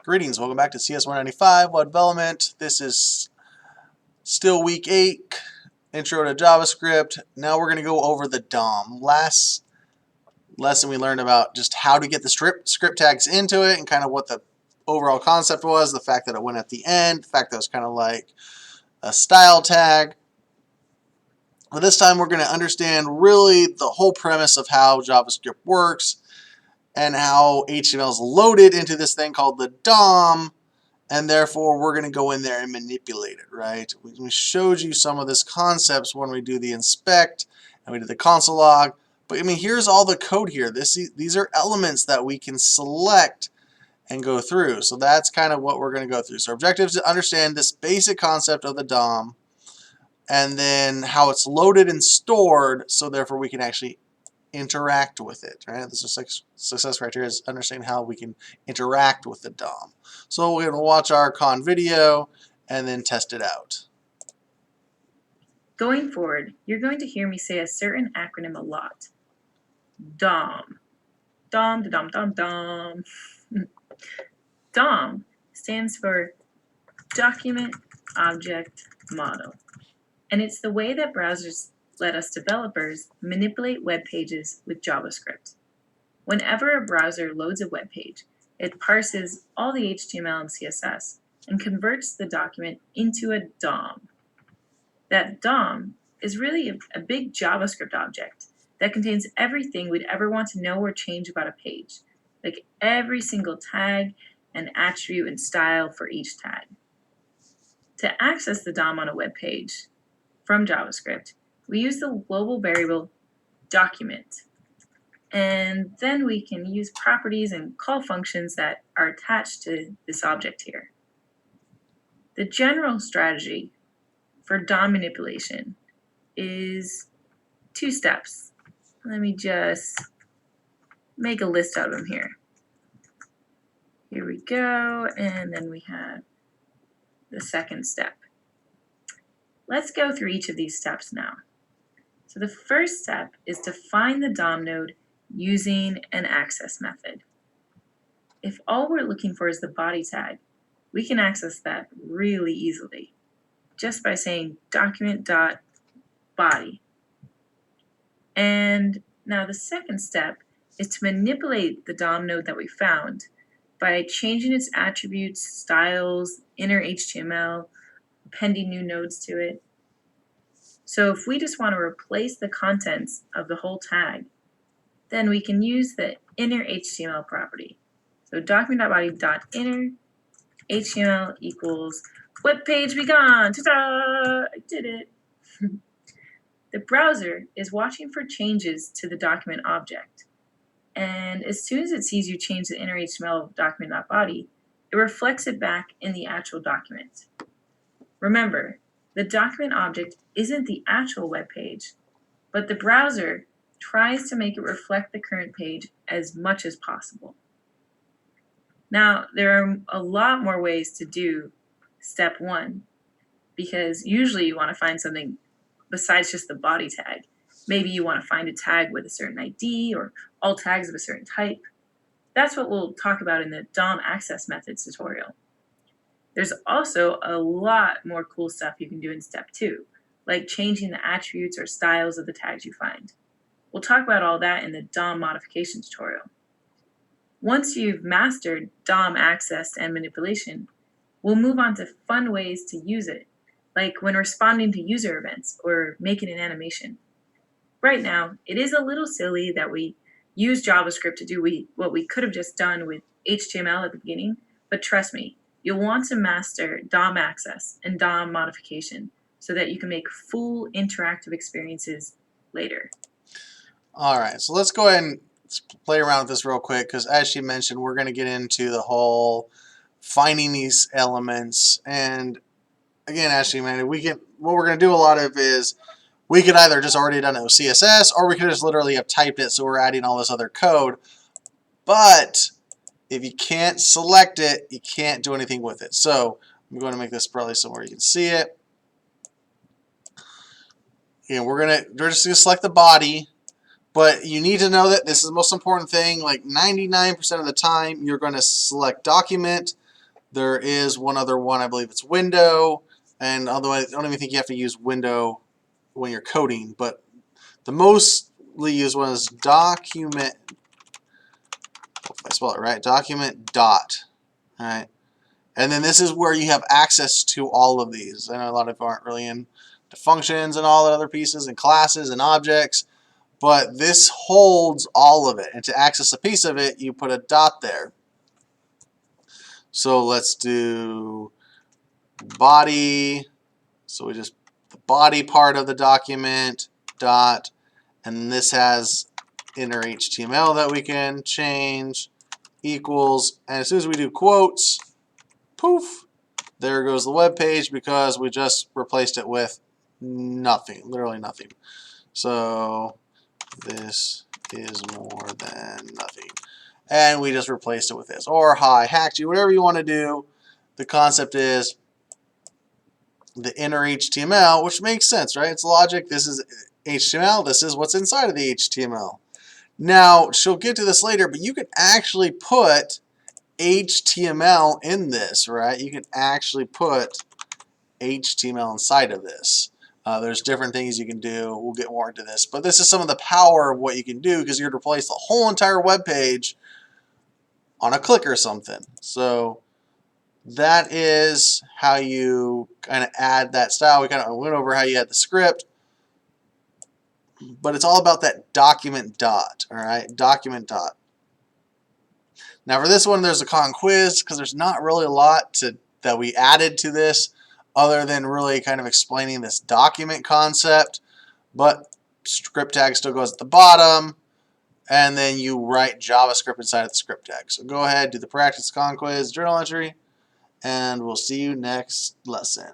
Greetings, welcome back to CS195 Web Development. This is still week 8, Intro to JavaScript. Now we're going to go over the DOM. Last lesson we learned about just how to get the script tags into it and kind of what the overall concept was, the fact that it went at the end, the fact that it was kind of like a style tag. But this time we're going to understand really the whole premise of how JavaScript works and how HTML is loaded into this thing called the DOM, and therefore we're going to go in there and manipulate it, right? We showed you some of this concepts when we do the inspect and we did the console log, but I mean, here's all the code here. These are elements that we can select and go through. So that's kind of what we're going to go through. So our objective is to understand this basic concept of the DOM and then how it's loaded and stored, so therefore we can actually interact with it, right? The success criteria is understanding how we can interact with the DOM. So we're going to watch our con video and then test it out. Going forward, you're going to hear me say a certain acronym a lot. DOM. DOM, DOM, DOM, DOM. DOM stands for Document Object Model. And it's the way that browsers let us developers manipulate web pages with JavaScript. Whenever a browser loads a web page, it parses all the HTML and CSS and converts the document into a DOM. That DOM is really a big JavaScript object that contains everything we'd ever want to know or change about a page, like every single tag and attribute and style for each tag. To access the DOM on a web page from JavaScript, we use the global variable document, and then we can use properties and call functions that are attached to this object here. The general strategy for DOM manipulation is 2 steps. Let me just make a list out of them here. Here we go, and then we have the second step. Let's go through each of these steps now. So the first step is to find the DOM node using an access method. If all we're looking for is the body tag, we can access that really easily just by saying document.body. And now the second step is to manipulate the DOM node that we found by changing its attributes, styles, inner HTML, appending new nodes to it. So if we just want to replace the contents of the whole tag, then we can use the inner HTML property. So document.body.inner HTML equals web page be gone. Ta-da! I did it. The browser is watching for changes to the document object. And as soon as it sees you change the inner HTML of document.body, it reflects it back in the actual document. Remember, the document object isn't the actual web page, but the browser tries to make it reflect the current page as much as possible. Now, there are a lot more ways to do step 1, because usually you want to find something besides just the body tag. Maybe you want to find a tag with a certain ID or all tags of a certain type. That's what we'll talk about in the DOM access methods tutorial. There's also a lot more cool stuff you can do in step 2, like changing the attributes or styles of the tags you find. We'll talk about all that in the DOM modification tutorial. Once you've mastered DOM access and manipulation, we'll move on to fun ways to use it, like when responding to user events or making an animation. Right now, it is a little silly that we use JavaScript to do what we could have just done with HTML at the beginning, but trust me, you'll want to master DOM access and DOM modification so that you can make full interactive experiences later. All right, so let's go ahead and play around with this real quick, because as she mentioned, we're going to get into the whole finding these elements. And again, as she mentioned, what we're going to do a lot of is we could either just already done it with CSS, or we could just literally have typed it, so we're adding all this other code. But if you can't select it, you can't do anything with it. So I'm going to make this probably somewhere you can see it. And we're just going to select the body. But you need to know that this is the most important thing. Like 99% of the time, you're going to select document. There is one other one, I believe it's window, and although I don't even think you have to use window when you're coding, but the mostly used one is document, if I spell it right, document dot, all right? And then this is where you have access to all of these. I know a lot of you aren't really into functions and all the other pieces and classes and objects, but this holds all of it. And to access a piece of it, you put a dot there. So let's do body. So we just, the body part of the document, dot, and this has inner HTML that we can change, equals, and as soon as we do quotes, poof, there goes the web page because we just replaced it with nothing, literally nothing. So this is more than nothing. And we just replaced it with this. Or hi, hacked you, whatever you want to do. The concept is the inner HTML, which makes sense, right? It's logic. This is HTML. This is what's inside of the HTML. Now, she'll get to this later, but you can actually put HTML in this, right? You can actually put HTML inside of this. There's different things you can do. We'll get more into this. But this is some of the power of what you can do because you're going to replace the whole entire web page on a click or something. So that is how you kind of add that style. We kind of went over how you add the script. But it's all about that document dot, all right? Document dot. Now for this one, there's a con quiz because there's not really a lot that we added to this other than really kind of explaining this document concept. But script tag still goes at the bottom, and then you write JavaScript inside of the script tag. So go ahead, do the practice con quiz journal entry, and we'll see you next lesson.